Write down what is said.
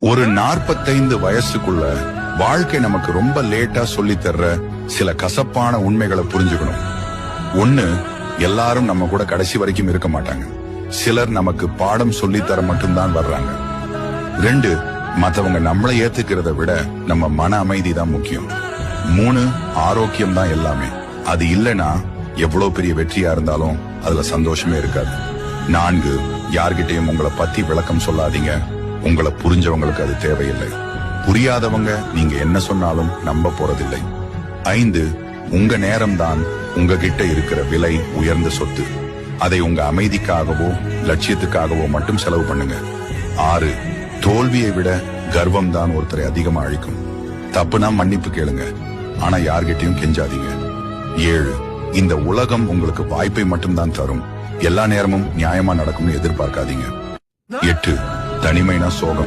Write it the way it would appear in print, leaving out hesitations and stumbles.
ஒரு 45 வயசுக்குள்ள வாழ்க்கை நமக்கு ரொம்ப லேட்டா சொல்லி தர்ற சில கசப்பான உண்மைகளை புரிஞ்சுக்கணும். ஒண்ணு, எல்லாரும் நம்ம கூட கடைசி வரைக்கும் இருக்க மாட்டாங்க. சிலர் நமக்கு பாடம் சொல்லித்தர மட்டும்தான் வர்றாங்க. 2, மத்தவங்க நம்மளை ஏத்துக்கிறத விட நம்ம மன அமைதி தான் முக்கியம். 3, ஆரோக்கியம் தான் எல்லாமே. அது இல்லைன்னா எவ்வளவு பெரிய வெற்றியா இருந்தாலும் அதுல சந்தோஷமே இருக்காது. 4, யார்கிட்டயும் உங்களை பத்தி விளக்கம் சொல்லாதீங்க. உங்களை புரிஞ்சவங்களுக்கு அது தேவையில்லை. புரியாதவங்க நீங்க என்ன சொன்னாலும் நம்ப போறதில்லை. 5, உங்க நேரம் தான் உங்ககிட்ட இருக்கிற விலை உயர்ந்த சொத்து. அதை உங்க அமைதிக்காகவோ லட்சியத்துக்காகவோ மட்டும் செலவு பண்ணுங்க. 6, தோல்வியை விட கர்வம் தான் ஒருத்தரை அதிகமா அழிக்கும். தப்புனா மன்னிப்பு கேளுங்க, ஆனா யார்கிட்டயும் கெஞ்சாதீங்க. 7, இந்த உலகம் உங்களுக்கு வாய்ப்பை மட்டும்தான் தரும். எல்லா நேரமும் நியாயமா நடக்கும்னு எதிர்பார்க்காதீங்க. 8, தனிமைனா சோகம்.